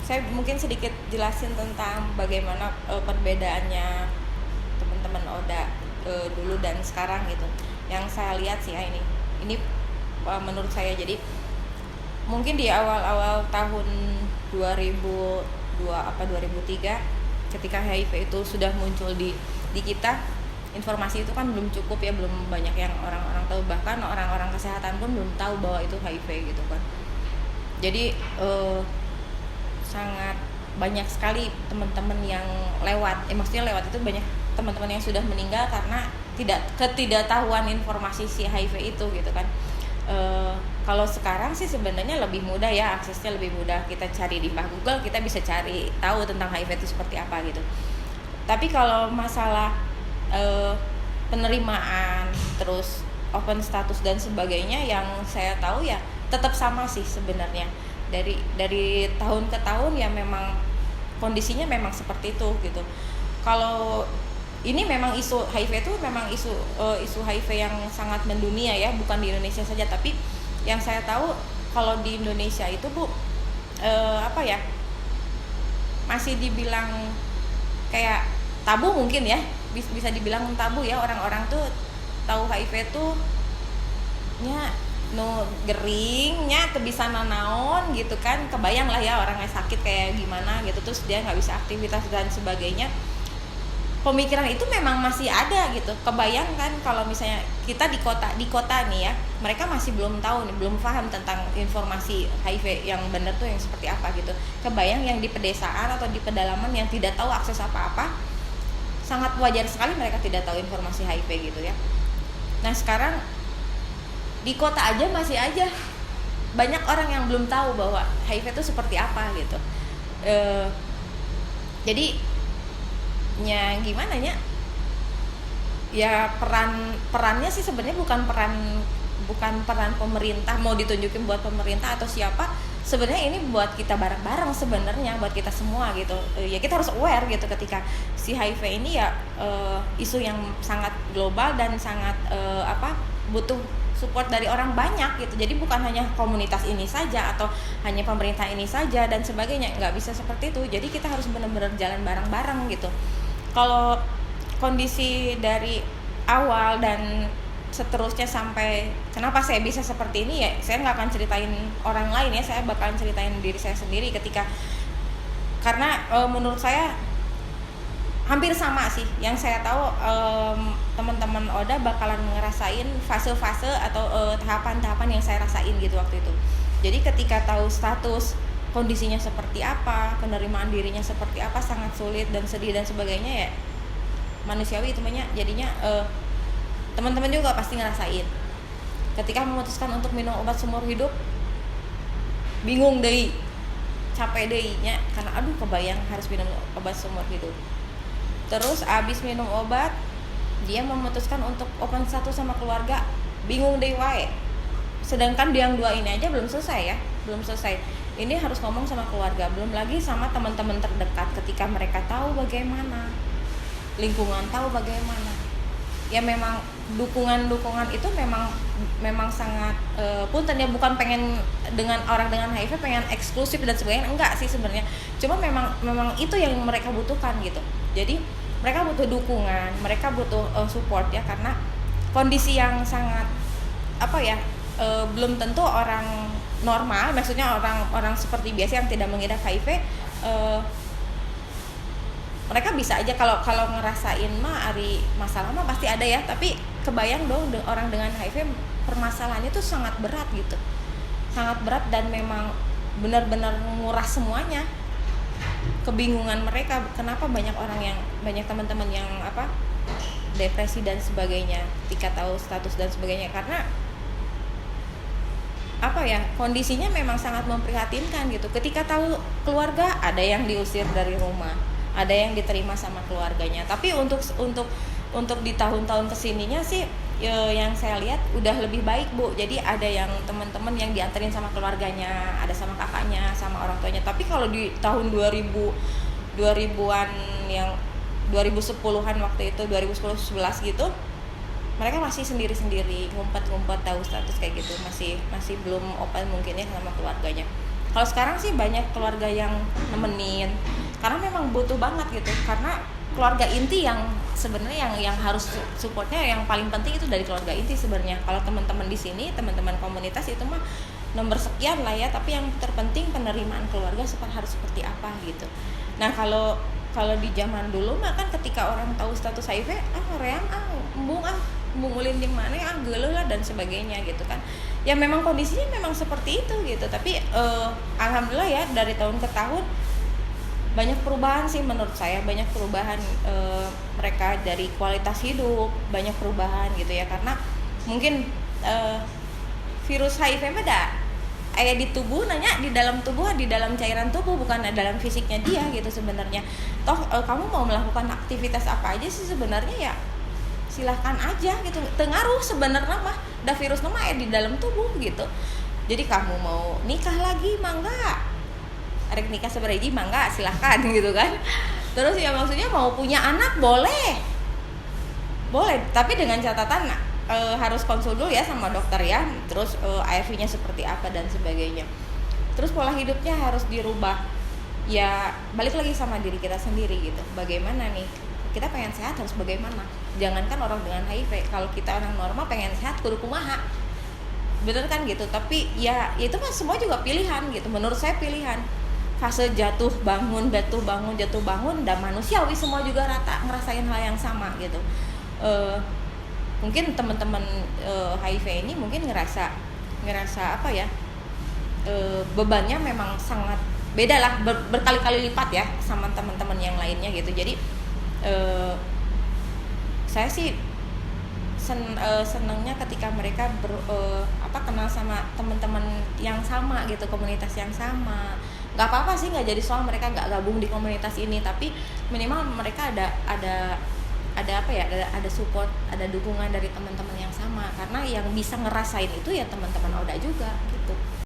saya mungkin sedikit jelasin tentang bagaimana perbedaannya teman-teman Oda dulu dan sekarang gitu. Yang saya lihat sih ya ini menurut saya. Jadi mungkin di awal-awal tahun 2003 ketika HIV itu sudah muncul di kita, informasi itu kan belum cukup ya, belum banyak yang orang-orang tahu, bahkan orang-orang kesehatan pun belum tahu bahwa itu HIV gitu kan. Jadi sangat banyak sekali teman-teman yang lewat, maksudnya lewat itu banyak teman-teman yang sudah meninggal karena ketidaktahuan informasi si HIV itu gitu kan. Kalau sekarang sih sebenarnya lebih mudah ya, aksesnya lebih mudah, kita cari di Google, kita bisa cari tahu tentang HIV itu seperti apa gitu. Tapi kalau masalah penerimaan, terus open status dan sebagainya, yang saya tahu ya tetap sama sih sebenarnya. Dari tahun ke tahun ya memang kondisinya memang seperti itu gitu. Kalau ini memang isu HIV itu memang isu HIV yang sangat mendunia ya, bukan di Indonesia saja, tapi yang saya tahu kalau di Indonesia itu Bu masih dibilang kayak tabu mungkin ya, bisa dibilang tabu ya, orang-orang tuh tahu HIV tuh nya geringnya bisa nanaon gitu kan, kebayang lah ya orangnya sakit kayak gimana gitu, terus dia nggak bisa aktivitas dan sebagainya. Pemikiran itu memang masih ada gitu. Kebayang kan kalau misalnya kita di kota nih ya, mereka masih belum tahu nih, belum paham tentang informasi HIV yang benar tuh yang seperti apa gitu. Kebayang yang di pedesaan atau di pedalaman yang tidak tahu akses apa-apa, sangat wajar sekali mereka tidak tahu informasi HIV gitu ya. Nah sekarang di kota aja masih aja banyak orang yang belum tahu bahwa HIV itu seperti apa gitu. Jadi nya gimana ya perannya sih sebenarnya bukan peran pemerintah mau ditunjukin buat pemerintah atau siapa. Sebenarnya ini buat kita bareng-bareng sebenarnya, buat kita semua gitu. Ya kita harus aware gitu ketika si HIV ini ya isu yang sangat global dan sangat butuh support dari orang banyak gitu. Jadi bukan hanya komunitas ini saja atau hanya pemerintah ini saja dan sebagainya, nggak bisa seperti itu. Jadi kita harus benar-benar jalan bareng-bareng gitu. Kalau kondisi dari awal dan seterusnya sampai kenapa saya bisa seperti ini ya, saya nggak akan ceritain orang lain ya, saya bakalan ceritain diri saya sendiri karena menurut saya hampir sama sih. Yang saya tahu teman-teman Oda bakalan ngerasain fase-fase atau tahapan-tahapan yang saya rasain gitu waktu itu. Jadi ketika tahu status kondisinya seperti apa, penerimaan dirinya seperti apa, sangat sulit dan sedih dan sebagainya ya, manusiawi itu jadinya teman-teman juga pasti ngerasain. Ketika memutuskan untuk minum obat seumur hidup, bingung deh, capek deh nya, karena aduh kebayang harus minum obat seumur hidup. Terus abis minum obat, dia memutuskan untuk open status sama keluarga, bingung deh wae. Sedangkan yang dua ini aja belum selesai. Ini harus ngomong sama keluarga, belum lagi sama teman-teman terdekat ketika mereka tahu bagaimana, lingkungan tahu bagaimana. Ya memang dukungan itu memang sangat punten ya, bukan pengen dengan orang dengan HIV pengen eksklusif dan sebagainya, enggak sih sebenarnya. Cuma memang itu yang mereka butuhkan gitu. Jadi mereka butuh dukungan, mereka butuh support ya, karena kondisi yang sangat belum tentu orang normal, maksudnya orang seperti biasa yang tidak mengidap HIV, mereka bisa aja kalau ngerasain ari masalah pasti ada ya, tapi kebayang dong orang dengan HIV permasalahannya itu sangat berat gitu, sangat berat, dan memang benar-benar nguras semuanya. Kebingungan mereka, kenapa banyak teman-teman yang depresi dan sebagainya ketika tahu status dan sebagainya, karena kondisinya memang sangat memprihatinkan gitu. Ketika tahu keluarga, ada yang diusir dari rumah, ada yang diterima sama keluarganya. Tapi untuk di tahun-tahun kesininya sih yang saya lihat udah lebih baik Bu. Jadi ada yang teman-teman yang dianterin sama keluarganya, ada sama kakaknya, sama orang tuanya. Tapi kalau di tahun 2000-an yang 2010-an waktu itu, 2010-11 gitu, mereka masih sendiri-sendiri ngumpet tahu status kayak gitu, masih belum open mungkin ya sama keluarganya. Kalau sekarang sih banyak keluarga yang nemenin karena memang butuh banget gitu, karena keluarga inti yang sebenarnya yang harus supportnya yang paling penting itu dari keluarga inti sebenarnya. Kalau teman-teman di sini, teman-teman komunitas itu mah nomor sekian lah ya, tapi yang terpenting penerimaan keluarga harus seperti apa gitu. Nah kalau di zaman dulu mah kan ketika orang tahu status HIV, reang embung ulin jeung mana geuleuh lah dan sebagainya gitu kan. Ya memang kondisinya memang seperti itu gitu, tapi alhamdulillah ya dari tahun ke tahun banyak perubahan sih menurut saya, banyak perubahan mereka dari kualitas hidup, banyak perubahan gitu ya, karena mungkin virus HIV mah di tubuh nanya di dalam tubuh, di dalam cairan tubuh, bukan dalam fisiknya dia gitu sebenarnya. Toh kamu mau melakukan aktivitas apa aja sih sebenarnya ya silahkan aja gitu, tengaruh sebenarnya mah da virus mah di dalam tubuh gitu. Jadi kamu mau nikah lagi mah enggak, arek nikah sebereji mah enggak, silahkan gitu kan. Terus ya maksudnya mau punya anak boleh, tapi dengan catatan harus konsul dulu ya sama dokter ya. Terus ARV-nya seperti apa dan sebagainya. Terus pola hidupnya harus dirubah. Ya balik lagi sama diri kita sendiri gitu. Bagaimana nih? Kita pengen sehat harus bagaimana? Jangankan orang dengan HIV, kalau kita orang normal pengen sehat kudu kumaha. Bener kan gitu. Tapi ya itu mah semua juga pilihan gitu. Menurut saya pilihan. Fase jatuh bangun dan manusiawi, semua juga rata ngerasain hal yang sama gitu. Mungkin teman-teman HIV ini mungkin ngerasa apa ya, bebannya memang sangat beda lah, berkali-kali lipat ya sama teman-teman yang lainnya gitu. Jadi saya sih senangnya ketika mereka kenal sama teman-teman yang sama gitu, komunitas yang sama. Nggak apa-apa sih nggak jadi soal mereka nggak gabung di komunitas ini, tapi minimal mereka ada apa ya, ada support, ada dukungan dari teman-teman yang sama, karena yang bisa ngerasain itu ya teman-teman Oda juga gitu.